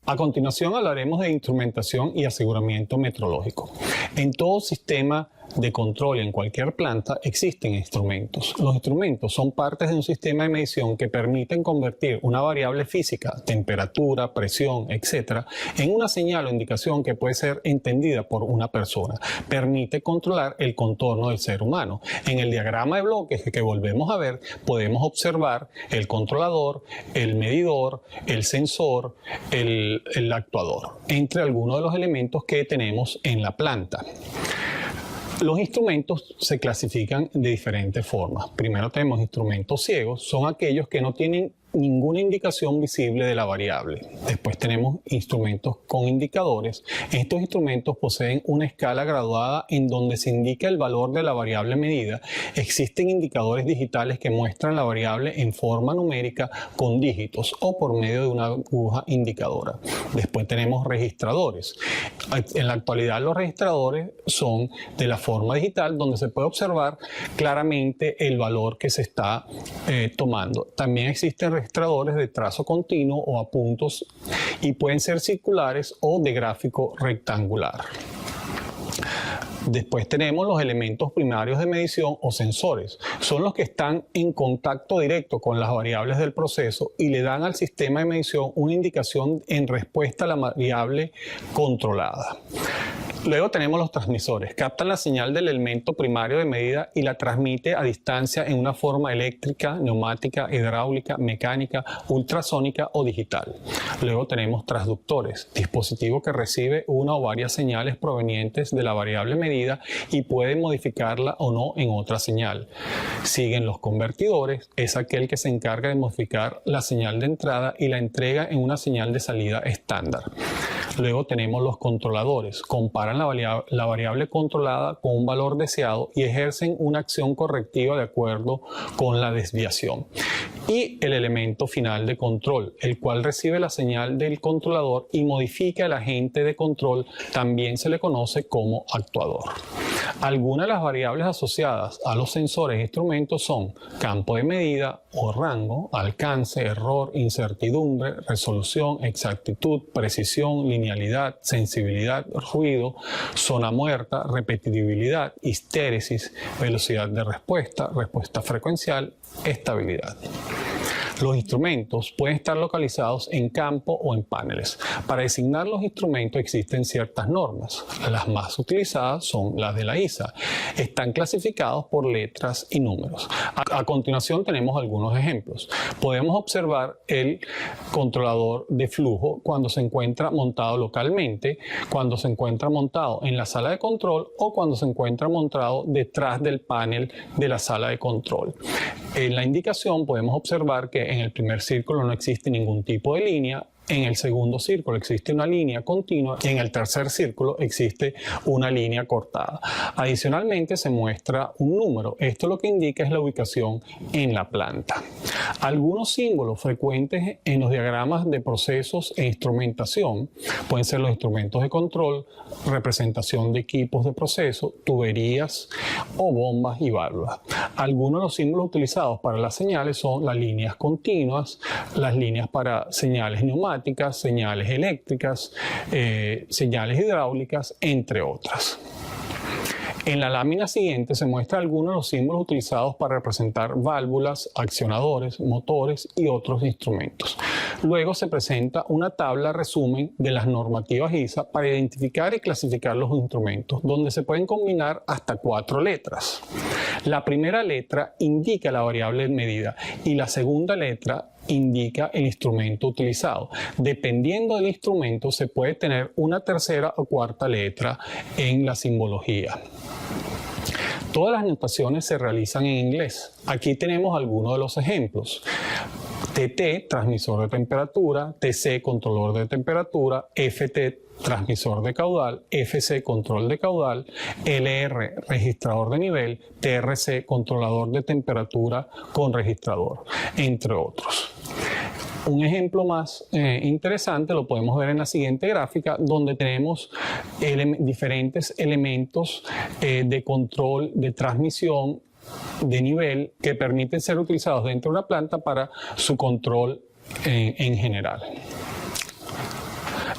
A continuación hablaremos de instrumentación y aseguramiento metrológico. En todo sistema de control en cualquier planta existen instrumentos. Los instrumentos son partes de un sistema de medición que permiten convertir una variable física, temperatura, presión, etc., en una señal o indicación que puede ser entendida por una persona. Permite controlar el contorno del ser humano. En el diagrama de bloques que volvemos a ver, podemos observar el controlador, el medidor, el sensor, el actuador, entre algunos de los elementos que tenemos en la planta. Los instrumentos se clasifican de diferentes formas. Primero tenemos instrumentos ciegos, son aquellos que no tienen ninguna indicación visible de la variable. Después tenemos instrumentos con indicadores. Estos instrumentos poseen una escala graduada en donde se indica el valor de la variable medida. Existen indicadores digitales que muestran la variable en forma numérica con dígitos o por medio de una aguja indicadora. Después tenemos registradores. En la actualidad los registradores son de la forma digital donde se puede observar claramente el valor que se está tomando. También existen registradores de trazo continuo o a puntos y pueden ser circulares o de gráfico rectangular. Después tenemos los elementos primarios de medición o sensores. Son los que están en contacto directo con las variables del proceso y le dan al sistema de medición una indicación en respuesta a la variable controlada. Luego tenemos los transmisores. Captan la señal del elemento primario de medida y la transmite a distancia en una forma eléctrica, neumática, hidráulica, mecánica, ultrasónica o digital. Luego tenemos transductores, dispositivo que recibe una o varias señales provenientes de la variable medida y puede modificarla o no en otra señal. Siguen los convertidores, es aquel que se encarga de modificar la señal de entrada y la entrega en una señal de salida estándar. Luego tenemos los controladores, comparan la variable controlada con un valor deseado y ejercen una acción correctiva de acuerdo con la desviación. Y el elemento final de control, el cual recibe la señal del controlador y modifica el agente de control, también se le conoce como actuador. Algunas de las variables asociadas a los sensores e instrumentos son campo de medida o rango, alcance, error, incertidumbre, resolución, exactitud, precisión, linealidad, sensibilidad, ruido, zona muerta, repetibilidad, histéresis, velocidad de respuesta, respuesta frecuencial, estabilidad. Los instrumentos pueden estar localizados en campo o en paneles. Para designar los instrumentos existen ciertas normas. Las más utilizadas son las de la ISA. Están clasificados por letras y números. A continuación tenemos algunos ejemplos. Podemos observar el controlador de flujo cuando se encuentra montado localmente, cuando se encuentra montado en la sala de control o cuando se encuentra montado detrás del panel de la sala de control. En la indicación podemos observar que en el primer círculo no existe ningún tipo de línea, en el segundo círculo existe una línea continua y en el tercer círculo existe una línea cortada. Adicionalmente se muestra un número. Esto lo que indica es la ubicación en la planta. Algunos símbolos frecuentes en los diagramas de procesos e instrumentación pueden ser los instrumentos de control, representación de equipos de proceso, tuberías o bombas y válvulas. Algunos de los símbolos utilizados para las señales son las líneas continuas, las líneas para señales neumáticas, señales eléctricas, señales hidráulicas, entre otras. En la lámina siguiente se muestra algunos de los símbolos utilizados para representar válvulas, accionadores, motores y otros instrumentos. Luego se presenta una tabla resumen de las normativas ISA para identificar y clasificar los instrumentos, donde se pueden combinar hasta 4 letras. La primera letra indica la variable de medida y la segunda letra indica el instrumento utilizado. Dependiendo del instrumento se puede tener una tercera o cuarta letra en la simbología. Todas las notaciones se realizan en inglés. Aquí tenemos algunos de los ejemplos. TT, transmisor de temperatura, TC, controlador de temperatura, FT, transmisor de caudal, FC, control de caudal, LR, registrador de nivel, TRC, controlador de temperatura con registrador, entre otros. Un ejemplo más interesante lo podemos ver en la siguiente gráfica, donde tenemos diferentes elementos de control, de transmisión, de nivel, que permiten ser utilizados dentro de una planta para su control en general.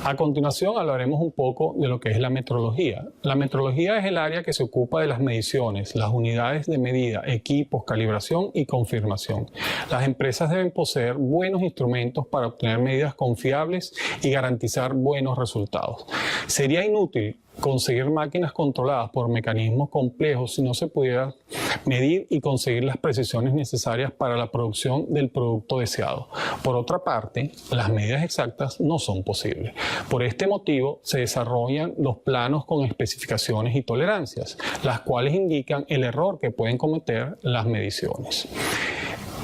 A continuación hablaremos un poco de lo que es la metrología. La metrología es el área que se ocupa de las mediciones, las unidades de medida, equipos, calibración y confirmación. Las empresas deben poseer buenos instrumentos para obtener medidas confiables y garantizar buenos resultados. Sería inútil conseguir máquinas controladas por mecanismos complejos si no se pudiera medir y conseguir las precisiones necesarias para la producción del producto deseado. Por otra parte, las medidas exactas no son posibles. Por este motivo, se desarrollan los planos con especificaciones y tolerancias, las cuales indican el error que pueden cometer las mediciones.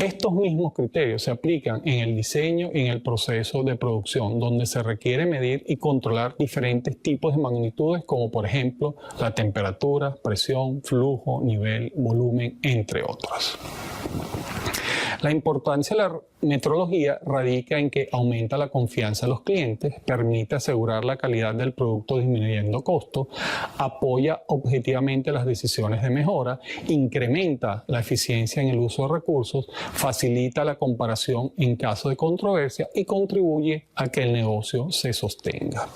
Estos mismos criterios se aplican en el diseño y en el proceso de producción, donde se requiere medir y controlar diferentes tipos de magnitudes, como por ejemplo la temperatura, presión, flujo, nivel, volumen, entre otras. La importancia de la metrología radica en que aumenta la confianza de los clientes, permite asegurar la calidad del producto disminuyendo costos, apoya objetivamente las decisiones de mejora, incrementa la eficiencia en el uso de recursos, facilita la comparación en caso de controversia y contribuye a que el negocio se sostenga.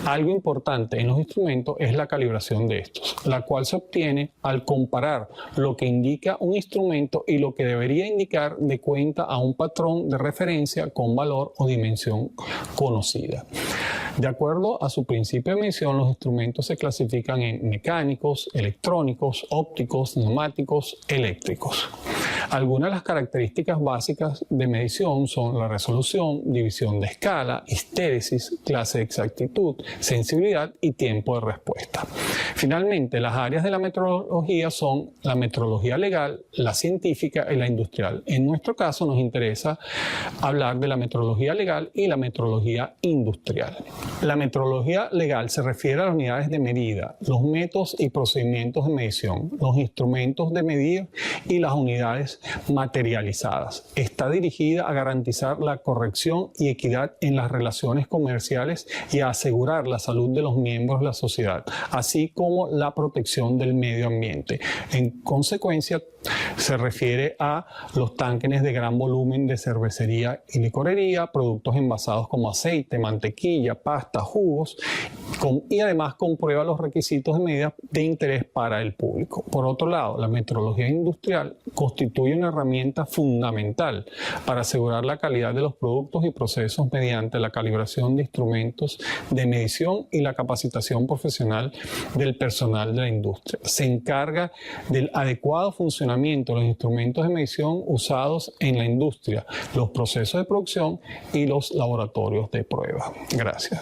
Algo importante en los instrumentos es la calibración de estos, la cual se obtiene al comparar lo que indica un instrumento y lo que debería indicar de cuenta a un patrón de referencia con valor o dimensión conocida. De acuerdo a su principio de medición, los instrumentos se clasifican en mecánicos, electrónicos, ópticos, neumáticos, eléctricos. Algunas de las características básicas de medición son la resolución, división de escala, histéresis, clase de exactitud, sensibilidad y tiempo de respuesta. Finalmente, las áreas de la metrología son la metrología legal, la científica y la industrial. En nuestro caso nos interesa hablar de la metrología legal y la metrología industrial. La metrología legal se refiere a las unidades de medida, los métodos y procedimientos de medición, los instrumentos de medir y las unidades materializadas. Está dirigida a garantizar la corrección y equidad en las relaciones comerciales y a asegurar la salud de los miembros de la sociedad, así como la protección del medio ambiente. En consecuencia, se refiere a los tanques de gran volumen de cervecería y licorería, productos envasados como aceite, mantequilla, pasta, jugos, y además comprueba los requisitos de medida de interés para el público. Por otro lado, la metrología industrial constituye una herramienta fundamental para asegurar la calidad de los productos y procesos mediante la calibración de instrumentos de medición y la capacitación profesional del personal de la industria. Se encarga del adecuado funcionamiento de los instrumentos de medición usados en la industria, los procesos de producción y los laboratorios de prueba. Gracias.